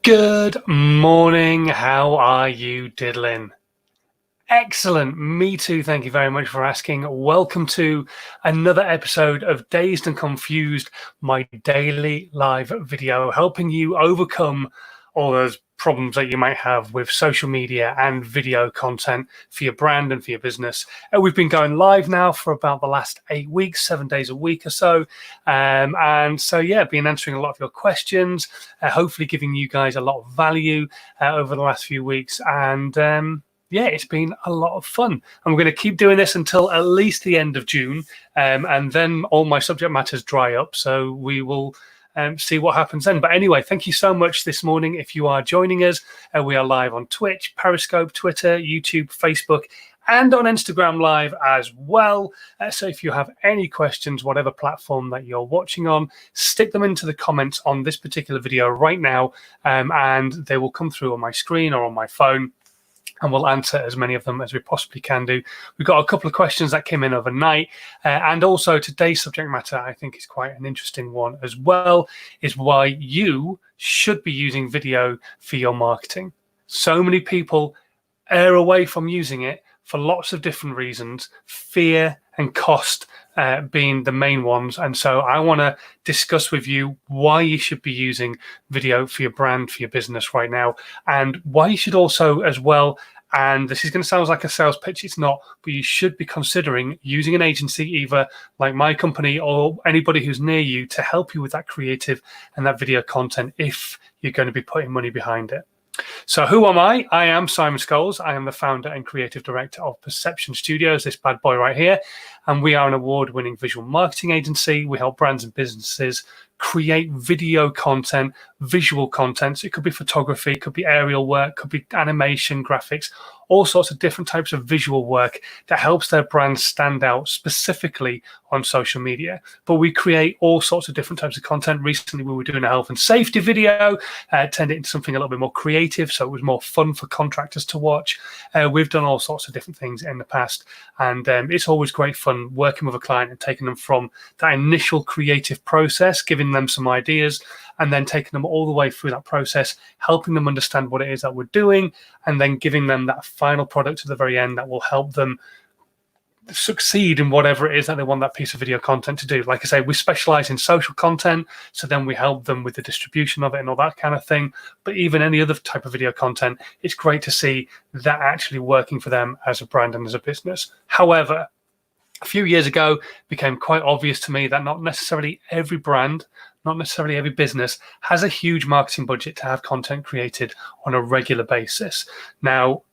Good morning. How are you diddling? Excellent. Me too. Thank you very much for asking. Welcome to another episode of Dazed and Confused, my daily live video, helping you overcome all those problems that you might have with social media and video content for your brand and for your business. We've been going live now for about the last 8 weeks, 7 days a week or so. And so, yeah, been answering a lot of your questions, hopefully giving you guys a lot of value over the last few weeks. And yeah, it's been a lot of fun. I'm going to keep doing this until at least the end of June, and then all my subject matters dry up. So we will see what happens then. But anyway, thank you so much this morning. If you are joining us, we are live on Twitch, Periscope, Twitter, YouTube, Facebook, and on Instagram Live as well. So if you have any questions, whatever platform that you're watching on, stick them into the comments on this particular video right now, and they will come through on my screen or on my phone, and we'll answer as many of them as we possibly can do. We've got a couple of questions that came in overnight, and also today's subject matter, I think, is quite an interesting one as well, is why you should be using video for your marketing. So many people err away from using it for lots of different reasons, fear and cost being the main ones. And so I want to discuss with you why you should be using video for your brand, for your business right now, and why you should also as well, and this is going to sound like a sales pitch, it's not, but you should be considering using an agency, either like my company or anybody who's near you, to help you with that creative and that video content if you're going to be putting money behind it. So who am I? I am Simon Scholes. I am the founder and creative director of Perception Studios, this bad boy right here. And we are an award-winning visual marketing agency. We help brands and businesses create video content, visual content. So it could be photography, it could be aerial work, could be animation, graphics, all sorts of different types of visual work that helps their brand stand out specifically on social media. But we create all sorts of different types of content. Recently, we were doing a health and safety video, turned it into something a little bit more creative, so it was more fun for contractors to watch. We've done all sorts of different things in the past, and it's always great fun working with a client and taking them from that initial creative process, giving them some ideas, and then taking them all the way through that process, helping them understand what it is that we're doing, and then giving them that final product at the very end that will help them succeed in whatever it is that they want that piece of video content to do. Like I say, we specialize in social content, so then we help them with the distribution of it and all that kind of thing. But even any other type of video content, it's great to see that actually working for them as a brand and as a business. However, a few years ago, it became quite obvious to me that not necessarily every brand, not necessarily every business has a huge marketing budget to have content created on a regular basis. Now,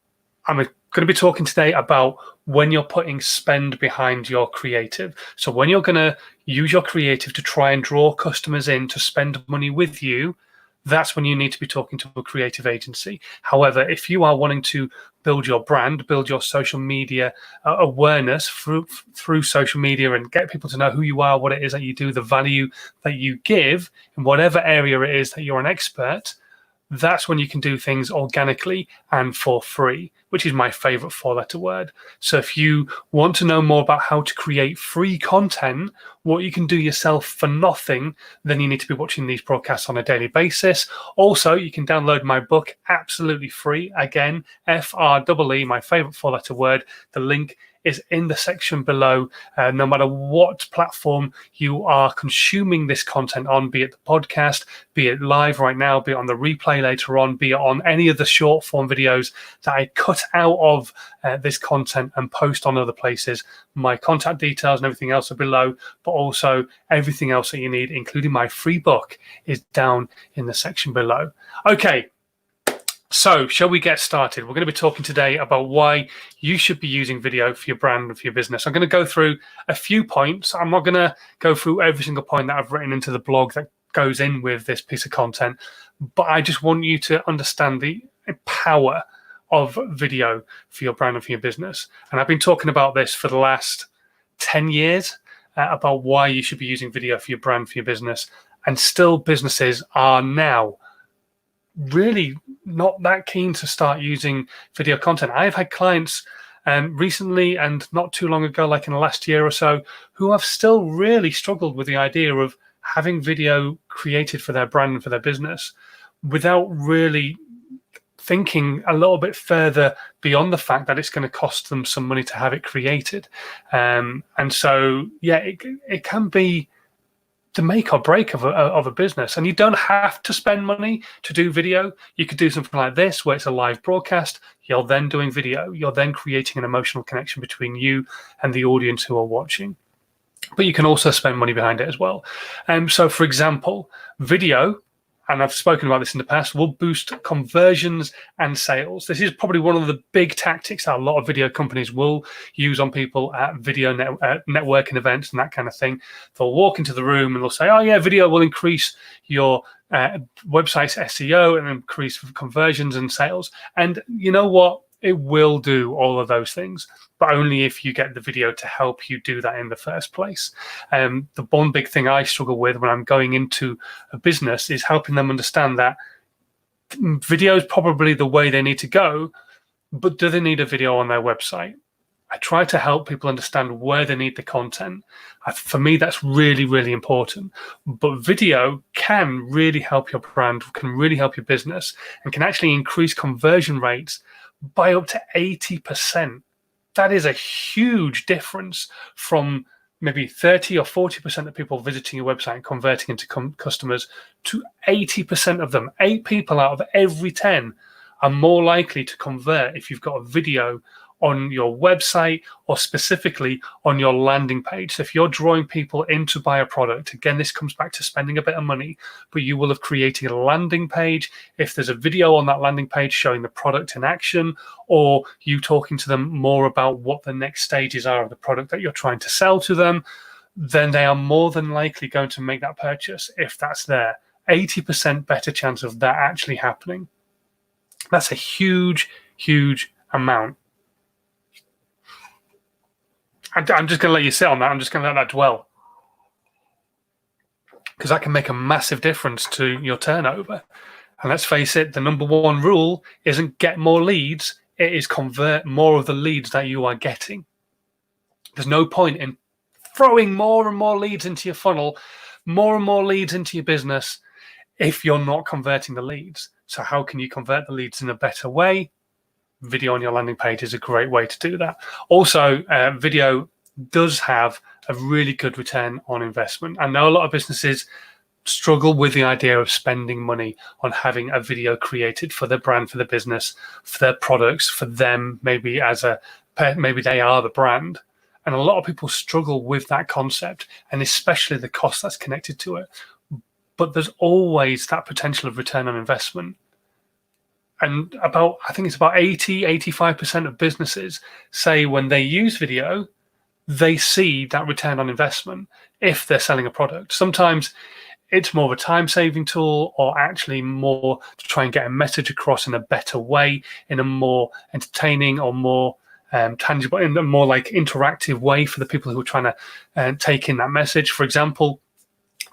I'm going to be talking today about when you're putting spend behind your creative. So when you're going to use your creative to try and draw customers in to spend money with you, that's when you need to be talking to a creative agency. However, if you are wanting to build your brand, build your social media awareness through social media and get people to know who you are, what it is that you do, the value that you give in whatever area it is that you're an expert, that's when you can do things organically and for free, which is my favorite four-letter word. So if you want to know more about how to create free content, what you can do yourself for nothing, then you need to be watching these broadcasts on a daily basis. Also, you can download my book absolutely free. Again, FREE, my favorite four-letter word. The link is in the section below. No matter what platform you are consuming this content on, be it the podcast, be it live right now, be it on the replay later on, be it on any of the short form videos that I cut out of this content and post on other places, my contact details and everything else are below, but also everything else that you need, including my free book, is down in the section below. Okay. So, shall we get started? We're going to be talking today about why you should be using video for your brand and for your business. I'm going to go through a few points. I'm not going to go through every single point that I've written into the blog that goes in with this piece of content, but I just want you to understand the power of video for your brand and for your business. And I've been talking about this for the last 10 years, about why you should be using video for your brand, for your business, and still businesses are now really not that keen to start using video content. I've had clients recently and not too long ago, like in the last year or so, who have still really struggled with the idea of having video created for their brand and for their business. without really thinking a little bit further beyond the fact that it's going to cost them some money to have it created. And so, yeah, it can be the make or break of a business. And you don't have to spend money to do video. You could do something like this, where it's a live broadcast. You're then doing video. You're then creating an emotional connection between you and the audience who are watching. But you can also spend money behind it as well. So, for example, video, and I've spoken about this in the past, will boost conversions and sales. This is probably one of the big tactics that a lot of video companies will use on people at video networking events and that kind of thing. They'll walk into the room and they'll say, oh yeah, video will increase your website's SEO and increase conversions and sales. And you know what? It will do all of those things, but only if you get the video to help you do that in the first place. The one big thing I struggle with when I'm going into a business is helping them understand that video is probably the way they need to go, but do they need a video on their website? I try to help people understand where they need the content. For me, that's really, really important. But video can really help your brand, can really help your business, and can actually increase conversion rates by up to 80%. That is a huge difference from maybe 30 or 40% of people visiting your website and converting into customers to 80% of them. 8 people out of every 10 are more likely to convert if you've got a video on your website or specifically on your landing page. So if you're drawing people in to buy a product, again, this comes back to spending a bit of money, but you will have created a landing page. If there's a video on that landing page showing the product in action, or you talking to them more about what the next stages are of the product that you're trying to sell to them, then they are more than likely going to make that purchase if that's there. 80% better chance of that actually happening. That's a huge, huge amount. I'm just going to let you sit on that. I'm just going to let that dwell, because that can make a massive difference to your turnover. And let's face it, the number one rule isn't get more leads. It is convert more of the leads that you are getting. There's no point in throwing more and more leads into your funnel, more and more leads into your business, if you're not converting the leads. So how can you convert the leads in a better way? Video on your landing page is a great way to do that. Also, video does have a really good return on investment. I know a lot of businesses struggle with the idea of spending money on having a video created for their brand, for their business, for their products, for them, maybe maybe they are the brand. And a lot of people struggle with that concept, and especially the cost that's connected to it. But there's always that potential of return on investment. And I think it's about 85% of businesses say when they use video, they see that return on investment if they're selling a product. Sometimes it's more of a time-saving tool, or actually more to try and get a message across in a better way, in a more entertaining or more tangible, in a more like interactive way for the people who are trying to take in that message. For example,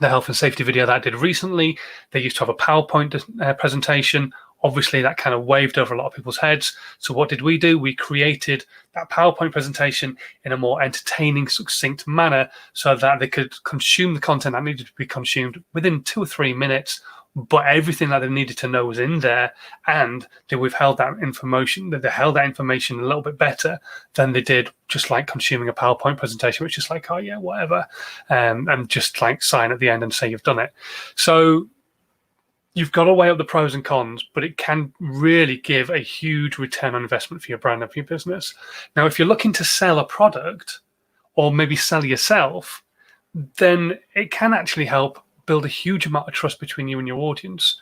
the health and safety video that I did recently, they used to have a PowerPoint presentation. Obviously, that kind of waved over a lot of people's heads. So what did we do? We created that PowerPoint presentation in a more entertaining, succinct manner so that they could consume the content that needed to be consumed within 2 or 3 minutes, but everything that they needed to know was in there, and they withheld that information, that they held that information a little bit better than they did just like consuming a PowerPoint presentation, which is like, oh yeah, whatever, and just like sign at the end and say you've done it. So you've got to weigh up the pros and cons, but it can really give a huge return on investment for your brand and for your business. Now, if you're looking to sell a product or maybe sell yourself, then it can actually help build a huge amount of trust between you and your audience.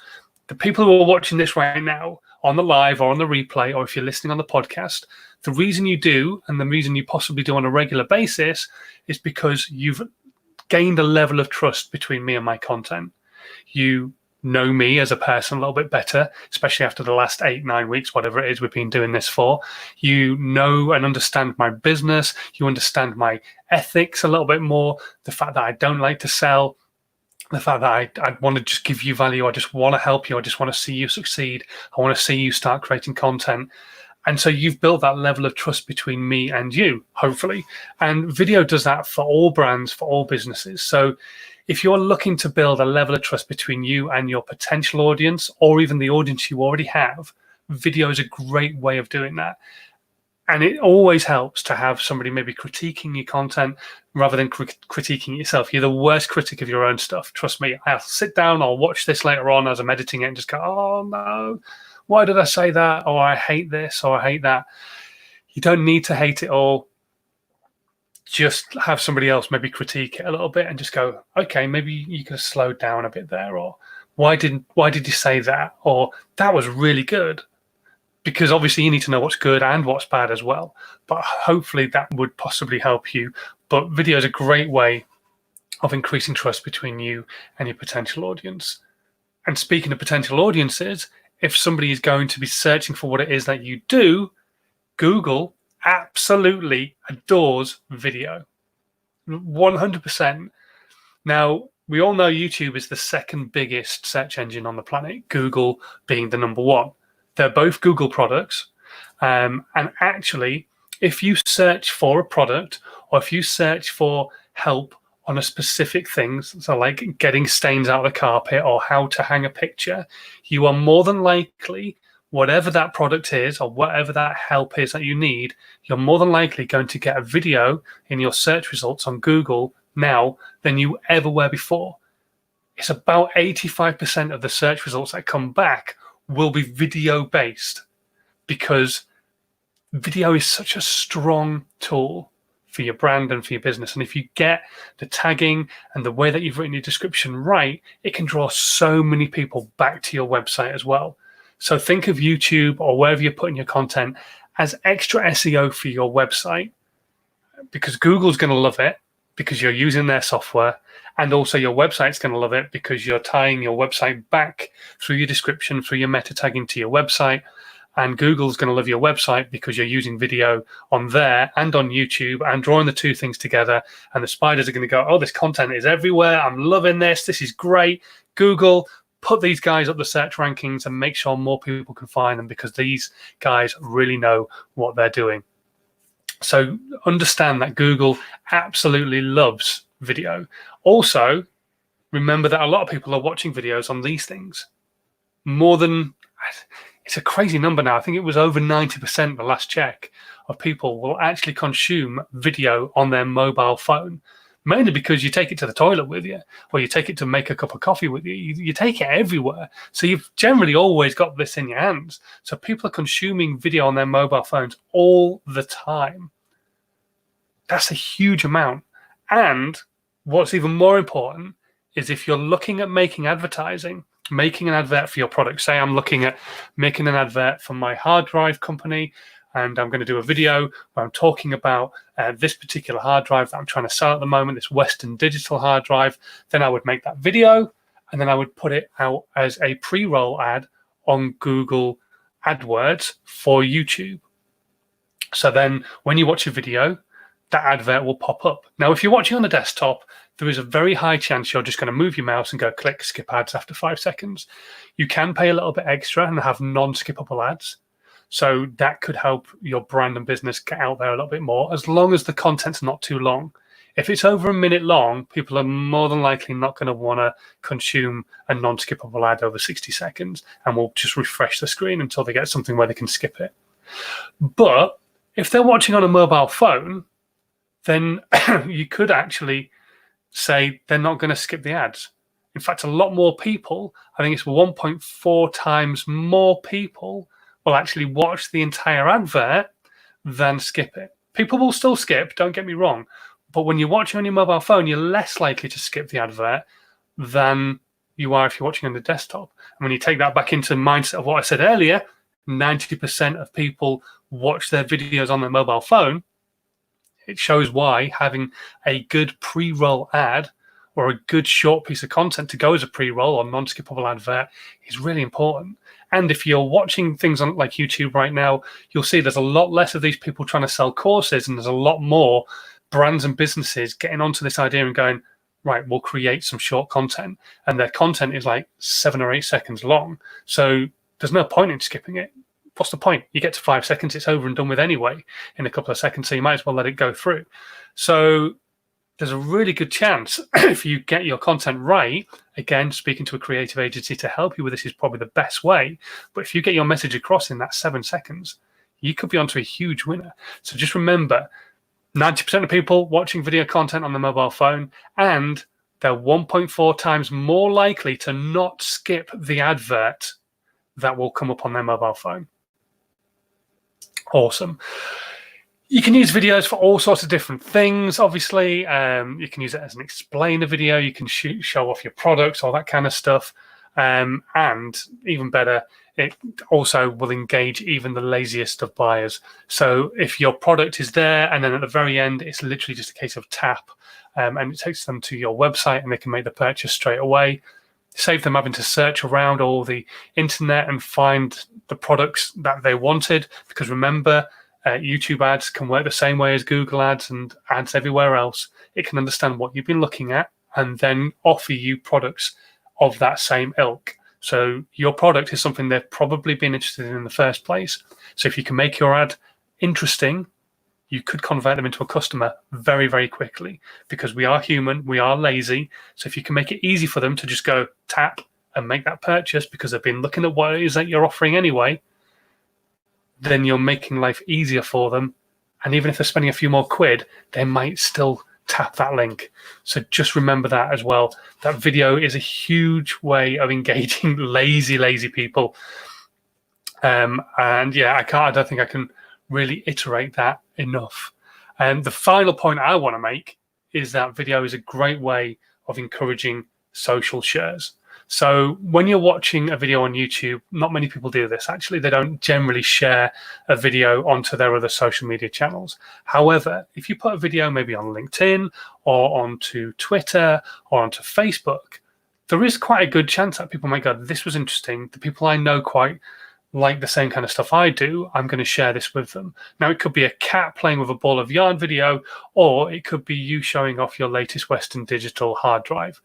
The people who are watching this right now on the live or on the replay, or if you're listening on the podcast, the reason you do, and the reason you possibly do on a regular basis, is because you've gained a level of trust between me and my content. You know me as a person a little bit better, especially after the last 8-9 weeks, whatever it is we've been doing this for. You know and understand my business. You understand my ethics a little bit more. The fact that I don't like to sell, the fact that I want to just give you value. I just want to help you. I just want to see you succeed. I want to see you start creating content. And so you've built that level of trust between me and you, hopefully. And video does that for all brands, for all businesses. So if you're looking to build a level of trust between you and your potential audience, or even the audience you already have, video is a great way of doing that. And it always helps to have somebody maybe critiquing your content rather than critiquing yourself. You're the worst critic of your own stuff. Trust me. I'll sit down, I'll watch this later on as I'm editing it and just go, oh no, why did I say that? Or I hate this, or I hate that. You don't need to hate it all. Just have somebody else maybe critique it a little bit and just go, okay, maybe you could have slowed down a bit there, or why did you say that? Or that was really good. Because obviously you need to know what's good and what's bad as well. But hopefully that would possibly help you. But video is a great way of increasing trust between you and your potential audience. And speaking of potential audiences, if somebody is going to be searching for what it is that you do, Google absolutely adores video. 100%. Now, we all know YouTube is the second biggest search engine on the planet, Google being the number one. They're both Google products. And actually, if you search for a product, or if you search for help on a specific thing, so like getting stains out of the carpet or how to hang a picture, you are more than likely, whatever that product is or whatever that help is that you need, you're more than likely going to get a video in your search results on Google now than you ever were before. It's about 85% of the search results that come back will be video based, because video is such a strong tool for your brand and for your business. And if you get the tagging and the way that you've written your description right, it can draw so many people back to your website as well. So think of YouTube or wherever you're putting your content as extra SEO for your website, because Google's going to love it because you're using their software, and also your website's going to love it because you're tying your website back through your description, through your meta tagging to your website. And Google's going to love your website because you're using video on there and on YouTube and drawing the two things together. And the spiders are going to go, oh, this content is everywhere. I'm loving this. This is great. Google, put these guys up the search rankings and make sure more people can find them, because these guys really know what they're doing. So understand that Google absolutely loves video. Also, remember that a lot of people are watching videos on these things. More than, it's a crazy number now. I think it was over 90% the last check of people will actually consume video on their mobile phone. Mainly because you take it to the toilet with you, or you take it to make a cup of coffee with you. You take it everywhere. So you've generally always got this in your hands. So people are consuming video on their mobile phones all the time. That's a huge amount. And what's even more important is if you're looking at making advertising, making an advert for your product. Say I'm looking at making an advert for my hard drive company, and I'm going to do a video where I'm talking about this particular hard drive that I'm trying to sell at the moment, this Western Digital hard drive. Then I would make that video, and then I would put it out as a pre-roll ad on Google AdWords for YouTube. So then when you watch a video, that advert will pop up. Now, if you're watching on a desktop, there is a very high chance you're just going to move your mouse and go click skip ads after 5 seconds. You can pay a little bit extra and have non-skippable ads. So that could help your brand and business get out there a little bit more, as long as the content's not too long. If it's over a minute long, people are more than likely not going to want to consume a non-skippable ad over 60 seconds and will just refresh the screen until they get something where they can skip it. But if they're watching on a mobile phone, then you could actually say they're not going to skip the ads. In fact, a lot more people, I think it's 1.4 times more people will actually watch the entire advert than skip it. People will still skip, don't get me wrong, but when you're watching on your mobile phone, you're less likely to skip the advert than you are if you're watching on the desktop. And when you take that back into the mindset of what I said earlier, 90% of people watch their videos on their mobile phone. It shows why having a good pre-roll ad or a good short piece of content to go as a pre-roll or non-skippable advert is really important. And if you're watching things on like YouTube right now, you'll see there's a lot less of these people trying to sell courses, and there's a lot more brands and businesses getting onto this idea and going, right, we'll create some short content. And their content is like 7 or 8 seconds long. So there's no point in skipping it. What's the point? You get to 5 seconds, it's over and done with anyway in a couple of seconds, so you might as well let it go through. So there's a really good chance if you get your content right, again, speaking to a creative agency to help you with this is probably the best way. But if you get your message across in that 7 seconds, you could be onto a huge winner. So just remember, 90% of people watching video content on the mobile phone, and they're 1.4 times more likely to not skip the advert that will come up on their mobile phone. Awesome. You can use videos for all sorts of different things, obviously. You can use it as an explainer video. You can show off your products, all that kind of stuff. And even better, it also will engage even the laziest of buyers. So if your product is there and then at the very end, it's literally just a case of tap and it takes them to your website and they can make the purchase straight away. Save them having to search around all the internet and find the products that they wanted. Because remember, YouTube ads can work the same way as Google ads and ads everywhere else. It can understand what you've been looking at and then offer you products of that same ilk. So your product is something they've probably been interested in the first place. So if you can make your ad interesting, you could convert them into a customer very, very quickly, because we are human, we are lazy. So if you can make it easy for them to just go tap and make that purchase because they've been looking at what it is that you're offering anyway, then you're making life easier for them. And even if they're spending a few more quid, they might still tap that link. So just remember that as well. That video is a huge way of engaging lazy people. And yeah, I don't think I can really iterate that enough. And the final point I want to make is that video is a great way of encouraging social shares. So when you're watching a video on YouTube, not many people do this. Actually, they don't generally share a video onto their other social media channels. However, if you put a video maybe on LinkedIn or onto Twitter or onto Facebook, there is quite a good chance that people might go, this was interesting. The people I know quite like the same kind of stuff I do, I'm going to share this with them. Now, it could be a cat playing with a ball of yarn video, or it could be you showing off your latest Western Digital hard drive.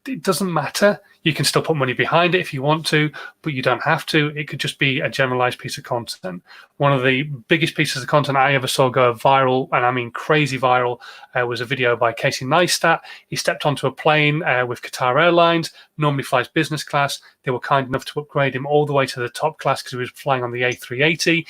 It doesn't matter. You can still put money behind it if you want to, but you don't have to. It could just be a generalized piece of content. One of the biggest pieces of content I ever saw go viral, and I mean crazy viral, was a video by Casey Neistat. He stepped onto a plane with Qatar Airlines, normally flies business class. They were kind enough to upgrade him all the way to the top class because he was flying on the A380.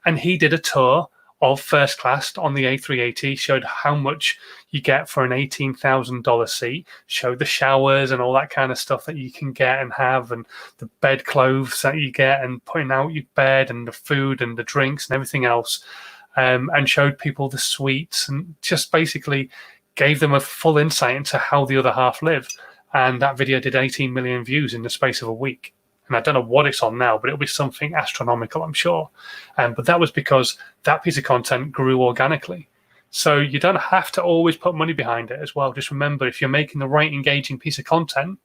And he did a tour of first class on the A380, showed how much you get for an $18,000 seat, showed the showers and all that kind of stuff that you can get and have, and the bed clothes that you get, and putting out your bed and the food and the drinks and everything else, and showed people the suites and just basically gave them a full insight into how the other half live. And that video did 18 million views in the space of a week. And I don't know what it's on now, but it'll be something astronomical, I'm sure. But that was because that piece of content grew organically. So you don't have to always put money behind it as well. Just remember, if you're making the right engaging piece of content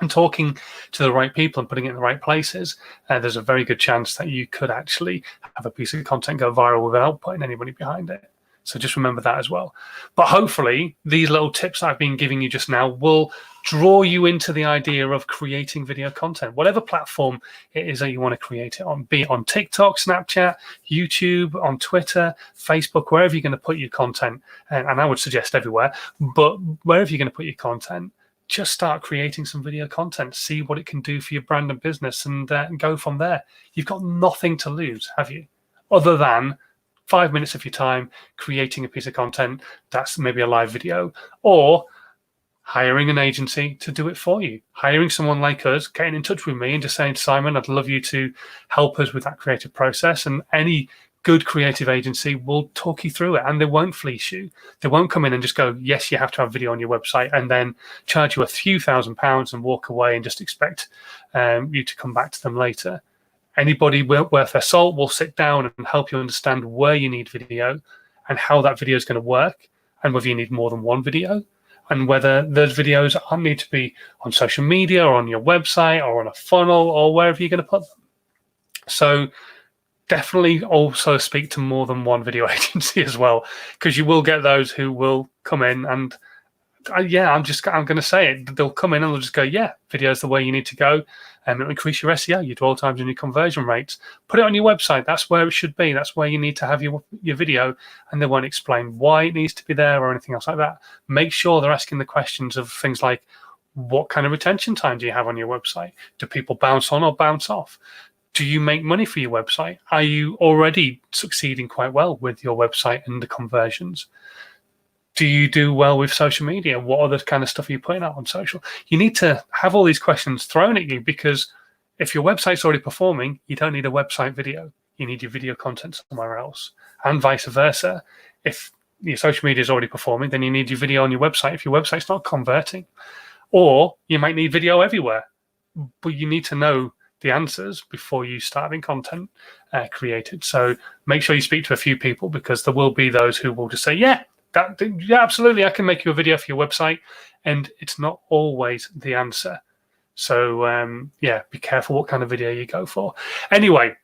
and talking to the right people and putting it in the right places, there's a very good chance that you could actually have a piece of content go viral without putting any money behind it. So just remember that as well. But hopefully these little tips I've been giving you just now will draw you into the idea of creating video content, whatever platform it is that you want to create it on, be it on TikTok, Snapchat, YouTube, on Twitter, Facebook, wherever you're going to put your content. And I would suggest everywhere, but wherever you're going to put your content, just start creating some video content, see what it can do for your brand and business, and go from there. You've got nothing to lose, have you? Other than 5 minutes of your time creating a piece of content that's maybe a live video, or hiring an agency to do it for you, hiring someone like us, getting in touch with me and just saying, Simon, I'd love you to help us with that creative process. And any good creative agency will talk you through it, and they won't fleece you. They won't come in and just go, yes, you have to have video on your website, and then charge you a few £1,000s and walk away and just expect you to come back to them later. Anybody worth their salt will sit down and help you understand where you need video and how that video is going to work, and whether you need more than one video, and whether those videos need to be on social media or on your website or on a funnel or wherever you're going to put them. So definitely also speak to more than one video agency as well, because you will get those who will come in and I'm going to say it. They'll come in and they'll just go, yeah, video is the way you need to go. It'll increase your SEO, your dwell times, and your conversion rates. Put it on your website. That's where it should be. That's where you need to have your video, and they won't explain why it needs to be there or anything else like that. Make sure they're asking the questions of things like, what kind of retention time do you have on your website? Do people bounce on or bounce off? Do you make money for your website? Are you already succeeding quite well with your website and the conversions? Do you do well with social media? What other kind of stuff are you putting out on social? You need to have all these questions thrown at you, because if your website's already performing, you don't need a website video. You need your video content somewhere else, and vice versa. If your social media is already performing, then you need your video on your website if your website's not converting. Or you might need video everywhere, but you need to know the answers before you start having content created. So make sure you speak to a few people, because there will be those who will just say, yeah, absolutely, I can make you a video for your website, and it's not always the answer. So be careful what kind of video you go for. Anyway,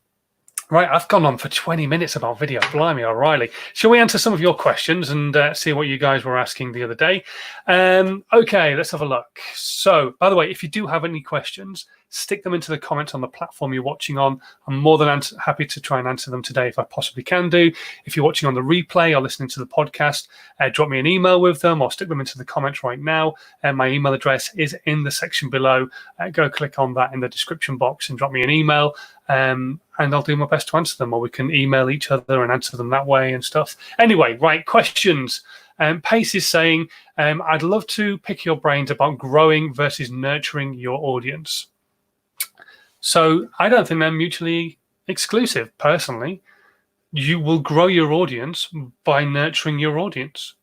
right, I've gone on for 20 minutes about video. Blimey, O'Reilly. Shall we answer some of your questions and see what you guys were asking the other day? Okay, let's have a look. So, by the way, if you do have any questions, stick them into the comments on the platform you're watching on. I'm more than happy to try and answer them today if I possibly can do. If you're watching on the replay or listening to the podcast, drop me an email with them or stick them into the comments right now. My email address is in the section below. Go click on that in the description box and drop me an email. And I'll do my best to answer them, or we can email each other and answer them that way and stuff. Anyway, right, questions. Pace is saying, I'd love to pick your brains about growing versus nurturing your audience. So I don't think they're mutually exclusive, personally. You will grow your audience by nurturing your audience.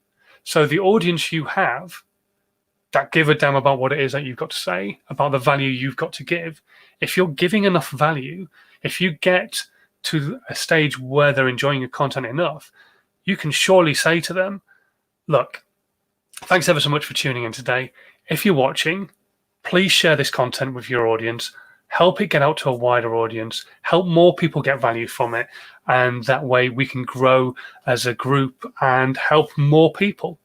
So the audience you have that give a damn about what it is that you've got to say, about the value you've got to give, if you're giving enough value, if you get to a stage where they're enjoying your content enough, you can surely say to them, look, thanks ever so much for tuning in today. If you're watching, please share this content with your audience. Help it get out to a wider audience. Help more people get value from it. And that way we can grow as a group and help more people.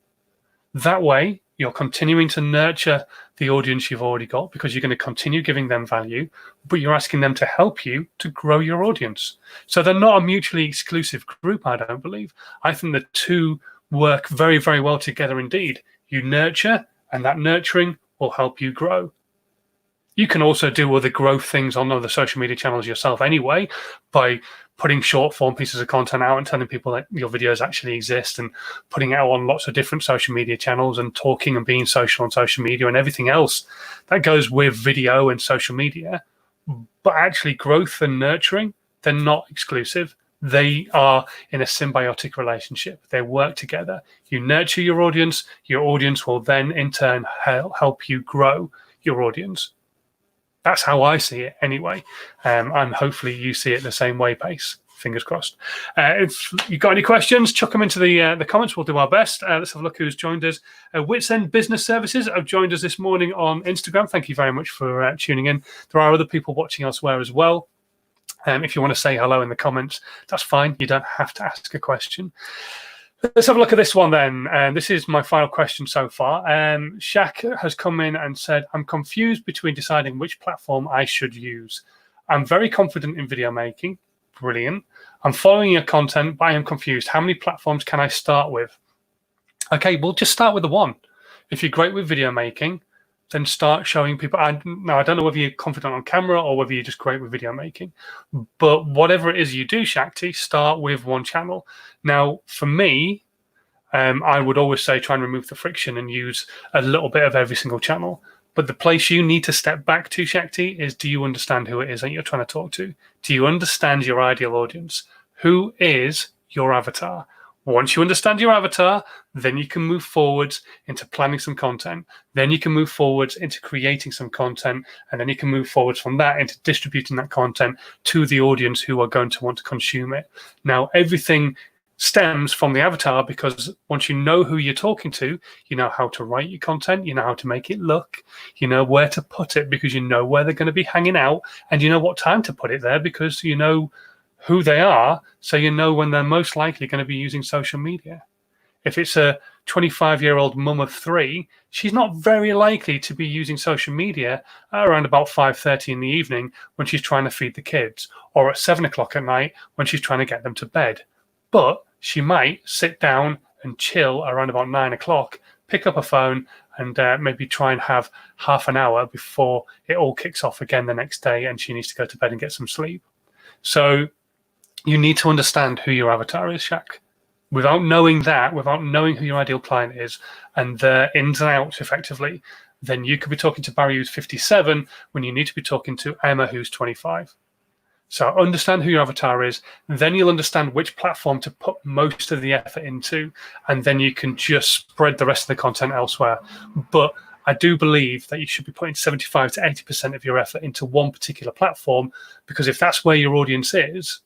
That way, you're continuing to nurture the audience you've already got, because you're going to continue giving them value, but you're asking them to help you to grow your audience. So they're not a mutually exclusive group, I don't believe. I think the two work very, very well together indeed. You nurture, and that nurturing will help you grow. You can also do other growth things on other social media channels yourself anyway, by putting short form pieces of content out and telling people that your videos actually exist, and putting it out on lots of different social media channels, and talking and being social on social media and everything else that goes with video and social media. But actually, growth and nurturing, they're not exclusive. They are in a symbiotic relationship. They work together. You nurture your audience will then in turn help you grow your audience. That's how I see it anyway. And hopefully you see it the same way, Pace. Fingers crossed. If you've got any questions, chuck them into the comments. We'll do our best. Let's have a look who's joined us. Wits End Business Services have joined us this morning on Instagram. Thank you very much for tuning in. There are other people watching elsewhere as well. If you want to say hello in the comments, that's fine. You don't have to ask a question. Let's have a look at this one then. This is my final question so far. Shaq has come in and said, I'm confused between deciding which platform I should use. I'm very confident in video making. Brilliant. I'm following your content, but I am confused. How many platforms can I start with? Okay, we'll just start with the one. If you're great with video making, then start showing people. Now, I don't know whether you're confident on camera or whether you're just great with video making, but whatever it is you do, Shakti, start with one channel. Now, for me, I would always say try and remove the friction and use a little bit of every single channel. But the place you need to step back to, Shakti, is, do you understand who it is that you're trying to talk to? Do you understand your ideal audience? Who is your avatar? Once you understand your avatar, then you can move forwards into planning some content. Then you can move forwards into creating some content. And then you can move forwards from that into distributing that content to the audience who are going to want to consume it. Now, everything stems from the avatar, because once you know who you're talking to, you know how to write your content, you know how to make it look, you know where to put it because you know where they're going to be hanging out, and you know what time to put it there because you know who they are, so you know when they're most likely going to be using social media. If it's a 25-year-old mum of 3, she's not very likely to be using social media around about 5:30 in the evening when she's trying to feed the kids, or at 7 o'clock at night when she's trying to get them to bed. But she might sit down and chill around about 9 o'clock, pick up a phone, and maybe try and have half an hour before it all kicks off again the next day and she needs to go to bed and get some sleep. So you need to understand who your avatar is, Shaq. Without knowing that, without knowing who your ideal client is and their ins and outs effectively, then you could be talking to Barry who's 57 when you need to be talking to Emma who's 25. So understand who your avatar is, then you'll understand which platform to put most of the effort into, and then you can just spread the rest of the content elsewhere. But I do believe that you should be putting 75 to 80% of your effort into one particular platform, because if that's where your audience is,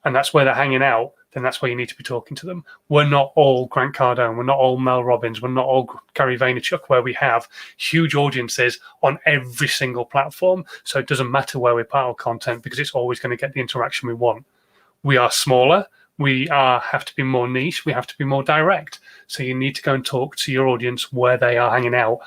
and that's where they're hanging out, then that's where you need to be talking to them. We're not all Grant Cardone. We're not all Mel Robbins. We're not all Gary Vaynerchuk, where we have huge audiences on every single platform. So it doesn't matter where we put our content, because it's always going to get the interaction we want. We are smaller. We have to be more niche. We have to be more direct. So you need to go and talk to your audience where they are hanging out,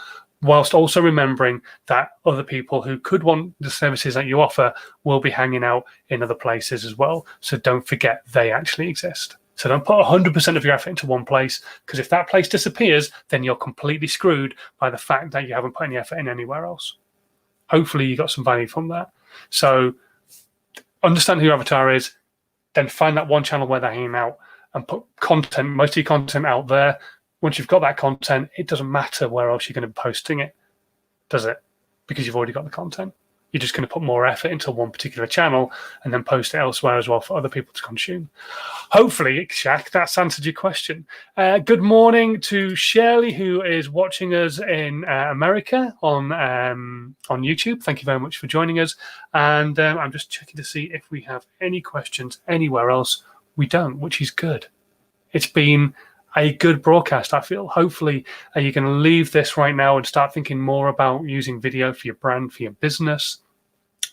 whilst also remembering that other people who could want the services that you offer will be hanging out in other places as well. So don't forget they actually exist. So don't put 100% of your effort into one place, because if that place disappears, then you're completely screwed by the fact that you haven't put any effort in anywhere else. Hopefully you got some value from that. So understand who your avatar is, then find that one channel where they're hanging out and put content, most of your content out there. Once you've got that content, it doesn't matter where else you're going to be posting it, does it? Because you've already got the content. You're just going to put more effort into one particular channel and then post it elsewhere as well for other people to consume. Hopefully, Shaq, that's answered your question. Good morning to Shirley, who is watching us in America on YouTube. Thank you very much for joining us. And I'm just checking to see if we have any questions anywhere else. We don't, which is good. It's been a good broadcast, I feel. Hopefully you can leave this right now and start thinking more about using video for your brand, for your business.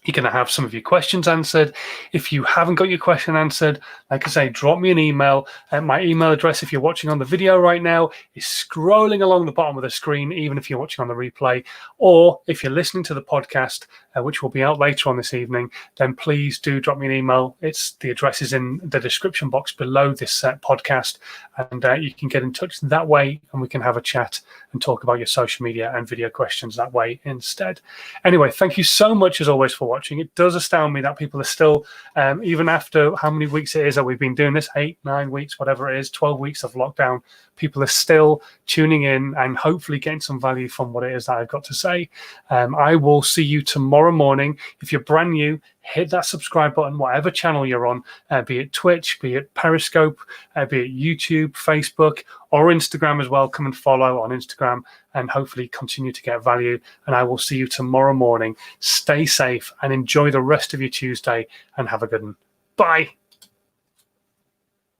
You're going to have some of your questions answered. If you haven't got your question answered, like I say, drop me an email. My email address, if you're watching on the video right now, is scrolling along the bottom of the screen, even if you're watching on the replay. Or if you're listening to the podcast, which will be out later on this evening, then please do drop me an email. The address is in the description box below this podcast, and you can get in touch that way, and we can have a chat and talk about your social media and video questions that way instead. Anyway, thank you so much as always for watching. It does astound me that people are still, even after how many weeks it is that we've been doing this, 8, 9 weeks, whatever it is, 12 weeks of lockdown, people are still tuning in and hopefully getting some value from what it is that I've got to say. I will see you tomorrow morning. If you're brand new, hit that subscribe button, whatever channel you're on, be it Twitch, be it Periscope, be it YouTube, Facebook, or Instagram as well. Come and follow on Instagram and hopefully continue to get value. And I will see you tomorrow morning. Stay safe and enjoy the rest of your Tuesday and have a good one. Bye.